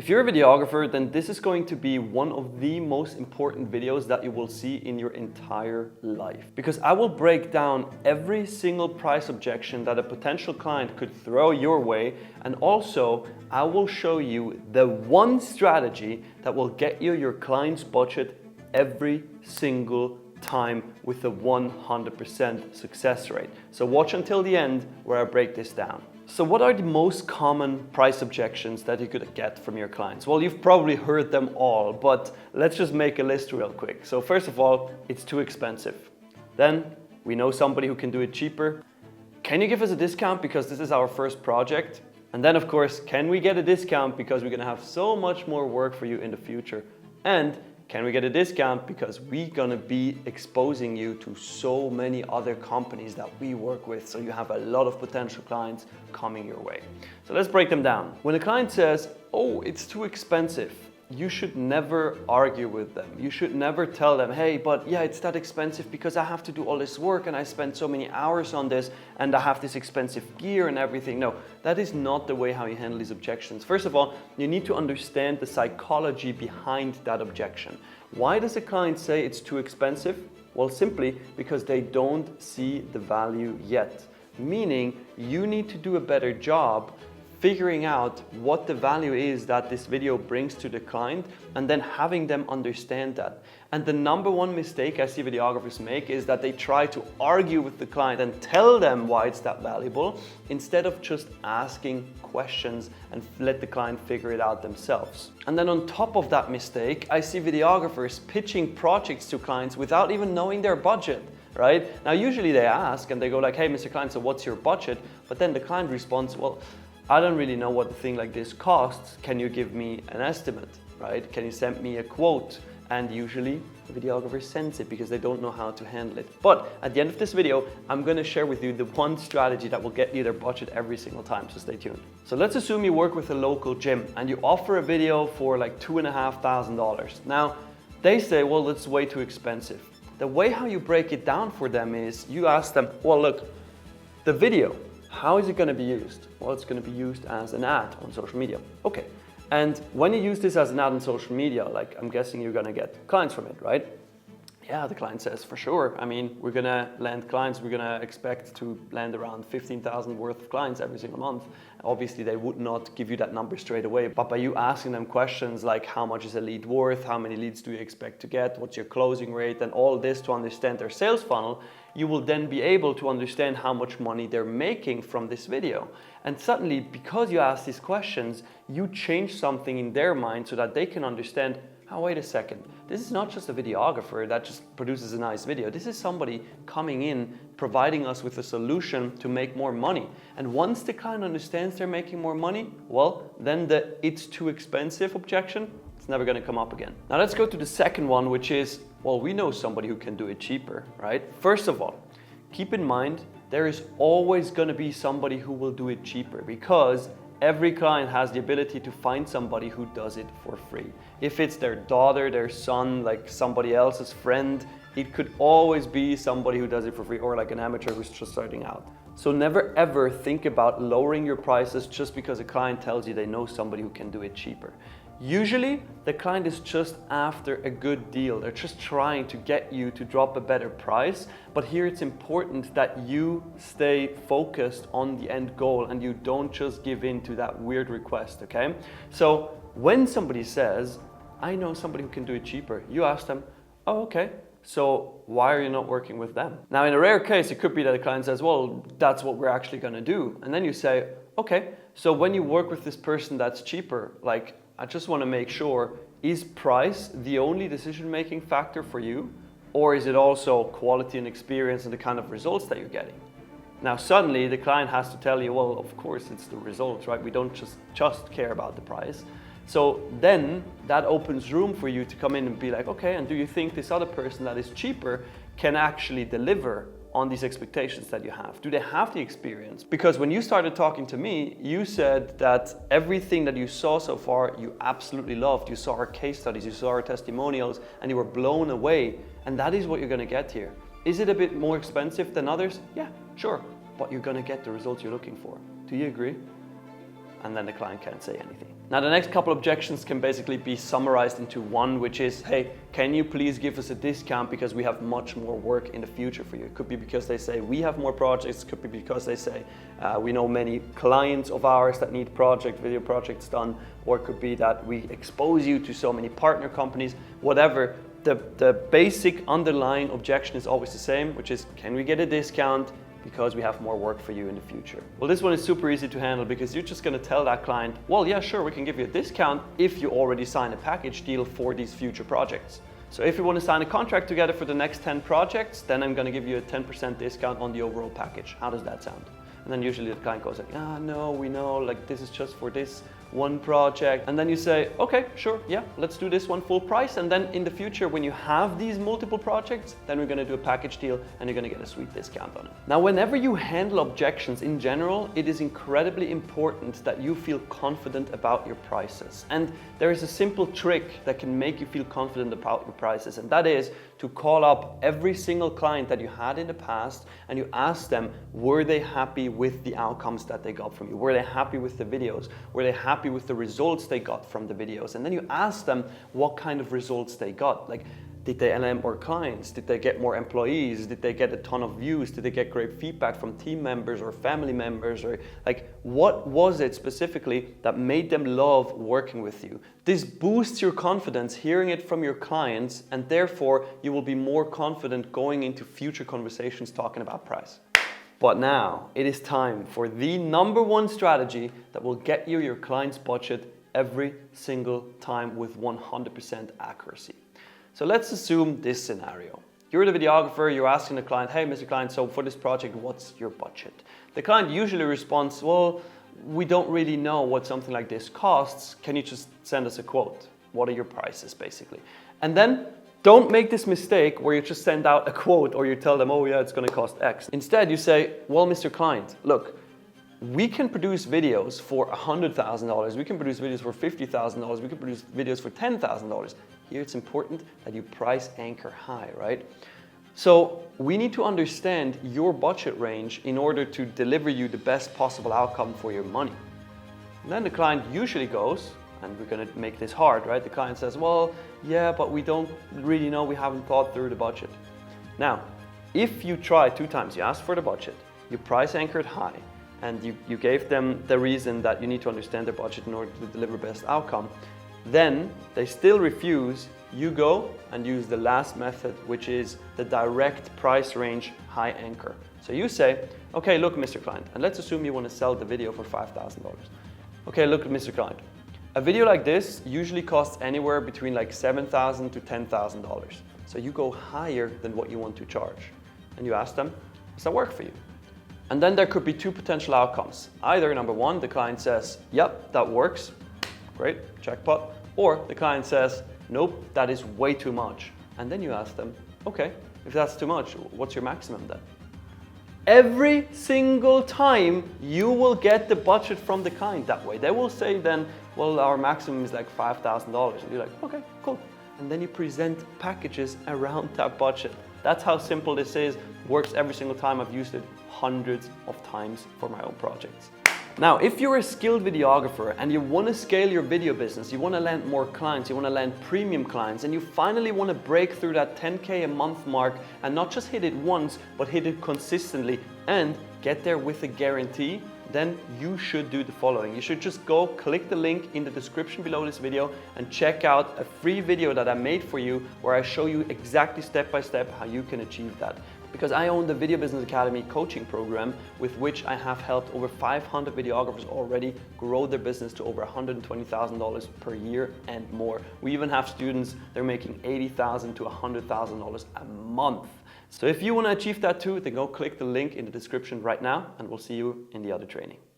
If you're a videographer, then this is going to be one of the most important videos that you will see in your entire life. Because I will break down every single price objection that a potential client could throw your way, and also I will show you the one strategy that will get you your client's budget every single time with a 100% success rate. So watch until the end where I break this down. So what are the most common price objections that you could get from your clients? Well, you've probably heard them all, but let's just make a list real quick. So first of all, it's too expensive. Then we know somebody who can do it cheaper. Can you give us a discount because this is our first project? And then of course, can we get a discount because we're gonna have so much more work for you in the future? And can we get a discount because we're gonna be exposing you to so many other companies that we work with, so you have a lot of potential clients coming your way. So let's break them down. When a client says, oh, it's too expensive, you should never argue with them. You should never tell them, hey, but yeah, it's that expensive because I have to do all this work and I spend so many hours on this and I have this expensive gear and everything. No, that is not the way how you handle these objections. First of all, you need to understand the psychology behind that objection. Why does a client say it's too expensive? Well, simply because they don't see the value yet. Meaning you need to do a better job figuring out what the value is that this video brings to the client, and then having them understand that. And the number one mistake I see videographers make is that they try to argue with the client and tell them why it's that valuable, instead of just asking questions and let the client figure it out themselves. And then on top of that mistake, I see videographers pitching projects to clients without even knowing their budget. Right? Now usually they ask and they go like, hey Mr. Client, so what's your budget? But then the client responds, well, I don't really know what a thing like this costs. Can you give me an estimate, right? Can you send me a quote? And usually the videographer sends it because they don't know how to handle it. But at the end of this video, I'm gonna share with you the one strategy that will get you their budget every single time, so stay tuned. So let's assume you work with a local gym and you offer a video for like $2,500. Now, they say, well, that's way too expensive. The way how you break it down for them is you ask them, well, look, the video, how is it going to be used? Well, it's going to be used as an ad on social media. Okay. And when you use this as an ad on social media, like I'm guessing you're going to get clients from it, right? Yeah, the client says, for sure. I mean, we're going to land clients. We're going to expect to land around 15,000 worth of clients every single month. Obviously, they would not give you that number straight away. But by you asking them questions like how much is a lead worth? How many leads do you expect to get? What's your closing rate? And all this to understand their sales funnel, you will then be able to understand how much money they're making from this video. And suddenly, because you ask these questions, you change something in their mind so that they can understand, oh, wait a second, this is not just a videographer that just produces a nice video. This is somebody coming in, providing us with a solution to make more money. And once the client understands they're making more money, well, then the it's too expensive objection, it's never gonna come up again. Now let's go to the second one, which is, well, we know somebody who can do it cheaper, right? First of all, keep in mind, there is always gonna be somebody who will do it cheaper, because every client has the ability to find somebody who does it for free. If it's their daughter, their son, like somebody else's friend, it could always be somebody who does it for free, or like an amateur who's just starting out. So never ever think about lowering your prices just because a client tells you they know somebody who can do it cheaper. Usually, the client is just after a good deal. They're just trying to get you to drop a better price. But here it's important that you stay focused on the end goal and you don't just give in to that weird request, okay? So when somebody says, I know somebody who can do it cheaper, you ask them, oh, okay, so why are you not working with them? Now, in a rare case, it could be that the client says, well, that's what we're actually gonna do. And then you say, okay, so when you work with this person that's cheaper, like, I just want to make sure, is price the only decision-making factor for you? Or is it also quality and experience and the kind of results that you're getting? Now, suddenly the client has to tell you, well, of course it's the results, right? We don't just care about the price. So then that opens room for you to come in and be like, okay, and do you think this other person that is cheaper can actually deliver on these expectations that you have? Do they have the experience? Because when you started talking to me, you said that everything that you saw so far, you absolutely loved. You saw our case studies, you saw our testimonials, and you were blown away. And that is what you're gonna get here. Is it a bit more expensive than others? Yeah, sure. But you're gonna get the results you're looking for. Do you agree? and then the client can't say anything. Now the next couple objections can basically be summarized into one, which is, hey, can you please give us a discount because we have much more work in the future for you? It could be because they say we have more projects, it could be because they say we know many clients of ours that need video projects done, or it could be that we expose you to so many partner companies, whatever. The basic underlying objection is always the same, which is, can we get a discount because we have more work for you in the future? Well, this one is super easy to handle because you're just going to tell that client, well, yeah, sure, we can give you a discount if you already sign a package deal for these future projects. So if you want to sign a contract together for the next 10 projects, then I'm going to give you a 10% discount on the overall package. How does that sound? And then usually the client goes like, no, we know, like this is just for this one project. And then you say, okay, sure, yeah, let's do this one full price. And then in the future, when you have these multiple projects, then we're gonna do a package deal and you're gonna get a sweet discount on it. Now, whenever you handle objections in general, it is incredibly important that you feel confident about your prices. And there is a simple trick that can make you feel confident about your prices. And that is to call up every single client that you had in the past and you ask them, were they happy with the outcomes that they got from you? Were they happy with the videos? Were they happy with the results they got from the videos? And then you ask them what kind of results they got. Like, did they land more clients? Did they get more employees? Did they get a ton of views? Did they get great feedback from team members or family members? Or like, what was it specifically that made them love working with you? This boosts your confidence hearing it from your clients, and therefore you will be more confident going into future conversations talking about price. But now it is time for the #1 strategy that will get you your client's budget every single time with 100% accuracy. So let's assume this scenario. You're the videographer, you're asking the client, hey, Mr. Client, so for this project, what's your budget? The client usually responds, well, we don't really know what something like this costs. Can you just send us a quote? What are your prices, basically? And then don't make this mistake where you just send out a quote or you tell them, oh yeah, it's gonna cost X. Instead, you say, well, Mr. Client, look, we can produce videos for $100,000, we can produce videos for $50,000, we can produce videos for $10,000. Here it's important that you price anchor high, right? So we need to understand your budget range in order to deliver you the best possible outcome for your money. And then the client usually goes, and we're gonna make this hard, right? The client says, well, yeah, but we don't really know, we haven't thought through the budget. Now, if you try 2 times, you ask for the budget, you price anchored high, and you gave them the reason that you need to understand their budget in order to deliver best outcome, then they still refuse, you go and use the last method, which is the direct price range high anchor. So you say, okay, look, Mr. Client, and let's assume you want to sell the video for $5,000. Okay, look, Mr. Client, a video like this usually costs anywhere between like $7,000 to $10,000. So you go higher than what you want to charge. And you ask them, does that work for you? And then there could be 2 potential outcomes. Either #1, the client says, yep, that works. Great, jackpot. Or the client says, nope, that is way too much. And then you ask them, okay, if that's too much, what's your maximum then? Every single time you will get the budget from the client that way. They will say then, well, our maximum is like $5,000. And you're like, okay, cool. And then you present packages around that budget. That's how simple this is. Works every single time. I've used it hundreds of times for my own projects. Now, if you're a skilled videographer and you want to scale your video business, you want to land more clients, you want to land premium clients, and you finally want to break through that 10K a month mark and not just hit it once, but hit it consistently and get there with a guarantee, then you should do the following. You should just go click the link in the description below this video and check out a free video that I made for you where I show you exactly step by step how you can achieve that. Because I own the Video Business Academy coaching program with which I have helped over 500 videographers already grow their business to over $120,000 per year and more. We even have students, they're making $80,000 to $100,000 a month. So if you want to achieve that too, then go click the link in the description right now and we'll see you in the other training.